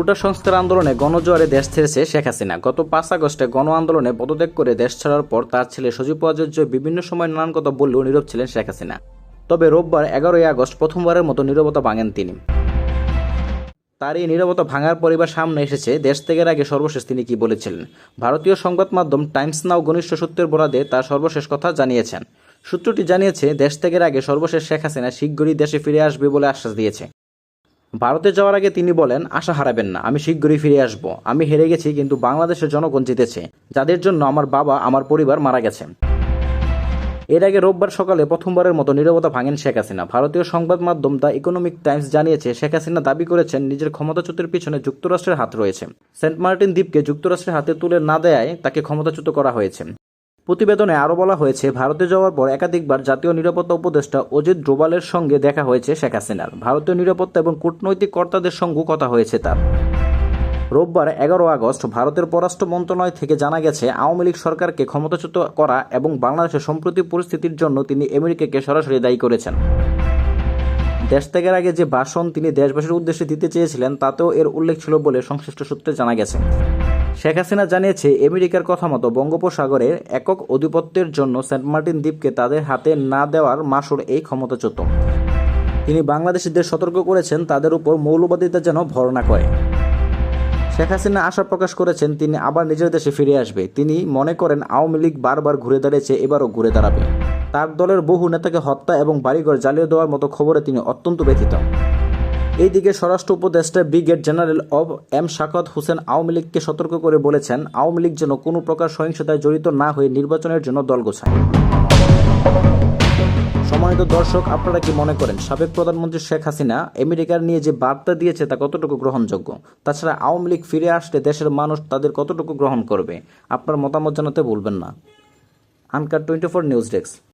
কোটা সংস্কার আন্দোলনে গণজোয়ারে দেশ ছেড়েছে শেখ হাসিনা। গত ৫ আগস্টে গণ আন্দোলনে পদত্যাগ করে দেশ ছাড়ার পর তার ছেলে সজীব ওয়াজেদ বিভিন্ন সময় নানান কথা বললেও নীরব ছিলেন শেখ হাসিনা। তবে রোববার ১১ই আগস্ট প্রথমবারের মতো নীরবতা ভাঙেন তিনি। তার এই নীরবতা ভাঙার পরিবার সামনে এসেছে। দেশ ত্যাগের আগে সর্বশেষ তিনি কি বলেছিলেন? ভারতীয় সংবাদ মাধ্যম টাইমস নাও ঘনিষ্ঠ সূত্রের বরাদে তার সর্বশেষ কথা জানিয়েছেন। সূত্রটি জানিয়েছে, দেশ ত্যাগের আগে সর্বশেষ শেখ হাসিনা শীঘ্রই দেশে ফিরে আসবে বলে আশ্বাস দিয়েছে। ভারতে যাওয়ার আগে তিনি বলেন, আশা হারাবেন না, আমি শীঘ্রই ফিরে আসব। আমি হেরে গেছি, কিন্তু বাংলাদেশের জনগণ জিতেছে, যাদের জন্য আমার বাবা, আমার পরিবার মারা গেছে। এর আগে রোববার সকালে প্রথমবারের মতো নীরবতা ভাঙেন শেখ হাসিনা। ভারতীয় সংবাদ মাধ্যম দ্য ইকোনমিক টাইমস জানিয়েছে, শেখ হাসিনা দাবি করেছেন নিজের ক্ষমতাচ্যুতের পিছনে যুক্তরাষ্ট্রের হাত রয়েছে। সেন্ট মার্টিন দ্বীপকে যুক্তরাষ্ট্রের হাতে তুলে না দেয়ায় তাকে ক্ষমতাচ্যুত করা হয়েছে। প্রতিবেদনে আরও বলা হয়েছে, ভারতে যাওয়ার পর একাধিকবার জাতীয় নিরাপত্তা উপদেষ্টা অজিত ডোভালের সঙ্গে দেখা হয়েছে শেখ হাসিনার। ভারতীয় নিরাপত্তা এবং কূটনৈতিক কর্তাদের সঙ্গেও কথা হয়েছে তার। রোববার ১১ আগস্ট ভারতের পররাষ্ট্র মন্ত্রণালয় থেকে জানা গেছে, আওয়ামী লীগ সরকারকে ক্ষমতাচ্যুত করা এবং বাংলাদেশের সম্প্রতি পরিস্থিতির জন্য তিনি আমেরিকাকে সরাসরি দায়ী করেছেন। দেশ ত্যাগের আগে যে ভাষণ তিনি দেশবাসীর উদ্দেশ্যে দিতে চেয়েছিলেন, তাতেও এর উল্লেখ ছিল বলে সংশ্লিষ্ট সূত্রে জানা গেছে। শেখ হাসিনা জানিয়েছে, আমেরিকার কথা মতো বঙ্গোপসাগরের একক আধিপত্যের জন্য সেন্ট মার্টিন দ্বীপকে তাদের হাতে না দেওয়ার মাসুল এই ক্ষমতাচ্যুত। তিনি বাংলাদেশিদের সতর্ক করেছেন, তাদের উপর মৌলবাদিতা যেন ভর না করে। শেখ হাসিনা আশা প্রকাশ করেছেন, তিনি আবার নিজের দেশে ফিরে আসবে। তিনি মনে করেন, আওয়ামী লীগ বারবার ঘুরে দাঁড়িয়েছে, এবারও ঘুরে দাঁড়াবে। তার দলের বহু নেতাকে হত্যা এবং বাড়িঘর জ্বালিয়ে দেওয়ার মতো খবরে তিনি অত্যন্ত ব্যথিত। এইদিকে স্বরাষ্ট্র উপদেষ্টা ব্রিগেড জেনারেল অব এম শাকাওয়াত হোসেন আওয়ামী লীগকে সতর্ক করে বলেছেন, আওয়ামী লীগ যেন কোনো প্রকার সহিংসতায় জড়িত না হয়ে নির্বাচনের জন্য দল গোছায়। সম্মানিত দর্শক, আপনারা কি মনে করেন সাবেক প্রধানমন্ত্রী শেখ হাসিনা আমেরিকার নিয়ে যে বার্তা দিয়েছে তা কতটুকু গ্রহণযোগ্য? তাছাড়া আওয়ামী লীগ ফিরে আসলে দেশের মানুষ তাদের কতটুকু গ্রহণ করবে? আপনার মতামত জানাতে ভুলবেন না। Uncut 24 news desk.